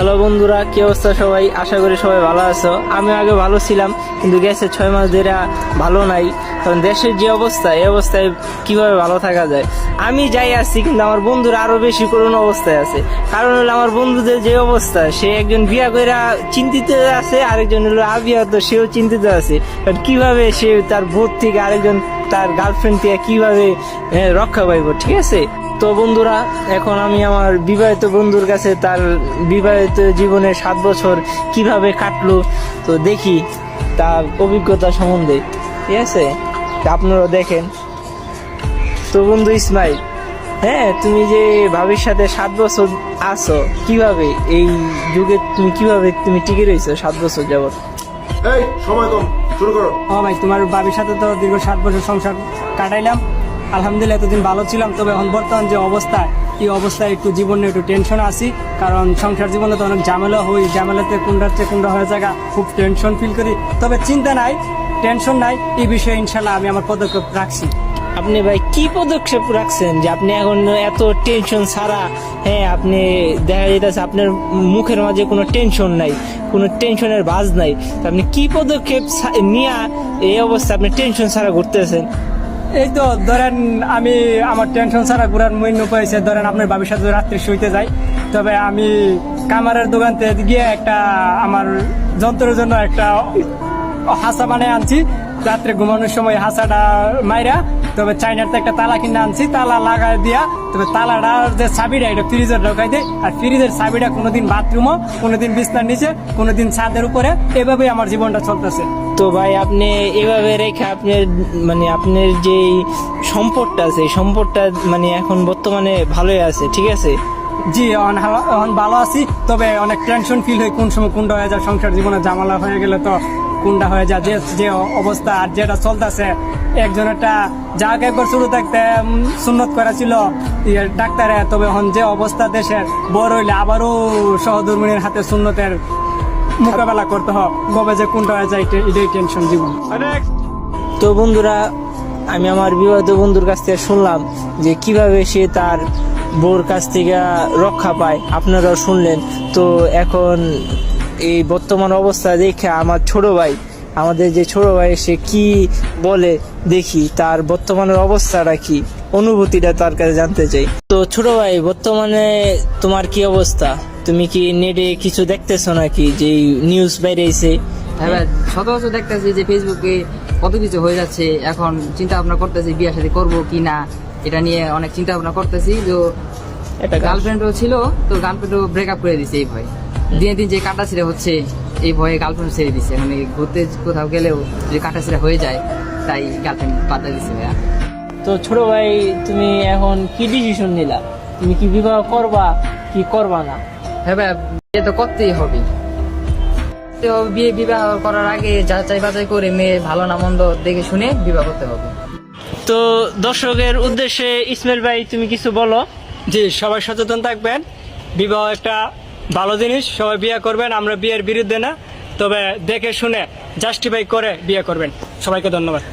Hello বন্ধুরা, কি অবস্থা সবাই? আশা করি সবাই ভালো আছো। আমি আগে ভালো ছিলাম, কিন্তু গেছে 6 মাস ধরে ভালো নাই। কারণ দেশের যে অবস্থা, এই অবস্থায় কিভাবে ভালো থাকা যায়? আমি যাই আসছি, কিন্তু আমার বন্ধুরা আরো বেশি করুণ অবস্থায় আছে। কারণ হলো আমার বন্ধুদের যে অবস্থা, সে একজন বিয়া কইরা চিন্তিত আছে, আরেকজন হলো আবিয়াত, সেও চিন্তিত আছে। কারণ কিভাবে সে তার বোধ থেকে আরেকজন তার গার্লফ্রেন্ড থেকে কিভাবে রক্ষা পাইব, ঠিক আছে? তো বন্ধুরা, এখন আমি আমার বিবাহিত বন্ধুর কাছে তার বিবাহিত জীবনে 7 বছর কিভাবে কাটলো তো দেখি তার অভিজ্ঞতা সম্বন্ধে, ঠিক আছে? তা আপনারা দেখেন। তো বন্ধু ইসমাইল, হ্যাঁ, তুমি যে ভাবির সাথে 7 বছর আছো, কিভাবে এই যুগে তুমি টিকে রয়েছো 7 বছর যাবত? এই সময় কম, শুরু করো। ও ভাই, তোমার বাবির সাথে তো দীর্ঘ 7 বছর সংসার কাটাইলাম। আলহামদুলিল্লাহ, এতদিন ভালো ছিলাম। তবে এখন বর্তমান যে অবস্থা, এই অবস্থায় একটু জীবনে একটু টেনশন আছি। কারণ সংসার জীবনে তো অনেক ঝামেলা হই, ঝামেলাতে কোনটার চেয়ে কোনটা হয়ে যায়, খুব টেনশন ফিল করি। তবে চিন্তা নাই, টেনশন নাই, এই বিষয়ে ইনশাল্লাহ আমি আমার পদক্ষেপ রাখছি। আপনি ভাই কি পদক্ষেপ রাখছেন যে আপনি এখন এত টেনশন ছাড়া? হ্যাঁ, আপনি দেখা যাইতেছে আপনার মুখের মাঝে কোনো টেনশন নাই, কোনো টেনশনের বাজ নাই। তো আপনি কি পদক্ষেপ নিয়ে এই অবস্থা আপনি টেনশন ছাড়া ঘুরতেছেন? এই তো ধরেন, আমি আমার টেনশন ছাড়া ঘুরার মেইন উপায় হয়েছে, ধরেন আপনার বাবির সাথে রাত্রে শুইতে যাই। তবে আমি কামারের দোকানতে গিয়ে একটা আমার যন্ত্রের জন্য একটা হাসা বানিয়ে আনছি। রাত্রে ঘুমানোর সময় হাসাটা মাইরা, তবে চাইনার তো একটা তালা কিনে আনছি, তালা লাগাই দিয়া, তবে তালাটার যে চাবিটা এটা ফ্রিজে ঢোকাই দেয়। আর ফ্রিজের চাবিটা কোনোদিন বাথরুমও, কোনোদিন বিছনার নিচে, কোনোদিন ছাদের উপরে, এভাবেই আমার জীবনটা চলতেছে। তো ভাই, আপনি এভাবে রেখে আপনার যে সম্পদটা আছে, এই সম্পদটা এখন বর্তমানে ভালোই আছে, ঠিক আছে? জি, এখন ভালো আছি। তবে অনেক টেনশন ফিল হয়, কোন সময় কোনটা হয়ে যায়, সংসার জীবনে ঝামেলা হয়ে গেলে তো কোনটা হয়ে যায়। যে অবস্থা আর যেটা চলতেছে, একজনেরটা যাকে একবার শুরু থাকতে সুন্নত করা ছিল ডাক্তারে, তবে এখন যে অবস্থা দেশের, বড় হইলে আবারও সহধর্মিনীর হাতে সুন্নতের মোকাবেলা করতে হয়। কবে যে কোনটা হয়ে যায়, এটাই টেনশন জীবন। তো বন্ধুরা, আমি আমার বিবাহিত বন্ধুর কাছ থেকে শুনলাম যে কিভাবে সে তার বউর কাছ থেকে রক্ষা পায়, আপনারাও শুনলেন। তো এখন এই বর্তমান অবস্থা দেখে আমাদের যে ছোট ভাই, সে কি বলে দেখি, তার বর্তমানের অবস্থাটা কি, অনুভূতিটা তার কাছে জানতে চাই। তো ছোট ভাই, বর্তমানে তোমার কি অবস্থা? তুমি কি নেটে কিছু দেখতেছো নাকি, যে নিউজ বাইরেছে? হ্যাঁ ভাই, শত বছর দেখতেছি যে ফেসবুকে কত কিছু হয়ে যাচ্ছে। এখন চিন্তা ভাবনা করতেছি বিয়ে শাদী করবো কি না, এটা নিয়ে অনেক চিন্তা ভাবনা করতেছি। তো একটা গার্লফ্রেন্ডও ছিল, তো গার্লফ্রেন্ডও ব্রেকআপ করে দিছে। এই ভয় দিনে দিন যে কাটা ছিঁড়ে হচ্ছে, এই ভয়ে গার্লফ্রেন্ড ছেড়ে দিছে। মানে ঘুরতে কোথাও গেলেও যদি কাটা ছিঁড়ে হয়ে যায়, তাই গার্লফ্রেন্ড বাদ দিছে ভাইয়া। তো ছোট ভাই, তুমি এখন কি ডিসিশন নিলা? তুমি কি বিবাহ করবা কি করবা না? হ্যাঁ ভাই, বিয়ে তো করতেই হবে। বিবাহ করার আগে যাচাই বাছাই করে মেয়ে ভালো না মন্দ দেখে শুনে বিবাহ করতে হবে। তো দর্শকের উদ্দেশ্যে ইসমাইল ভাই, তুমি কিছু বলো। জি, সবাই সচেতন থাকবেন। বিবাহ একটা ভালো জিনিস, সবাই বিয়ে করবেন। আমরা বিয়ের বিরুদ্ধে না, তবে দেখে শুনে জাস্টিফাই করে বিয়ে করবেন। সবাইকে ধন্যবাদ।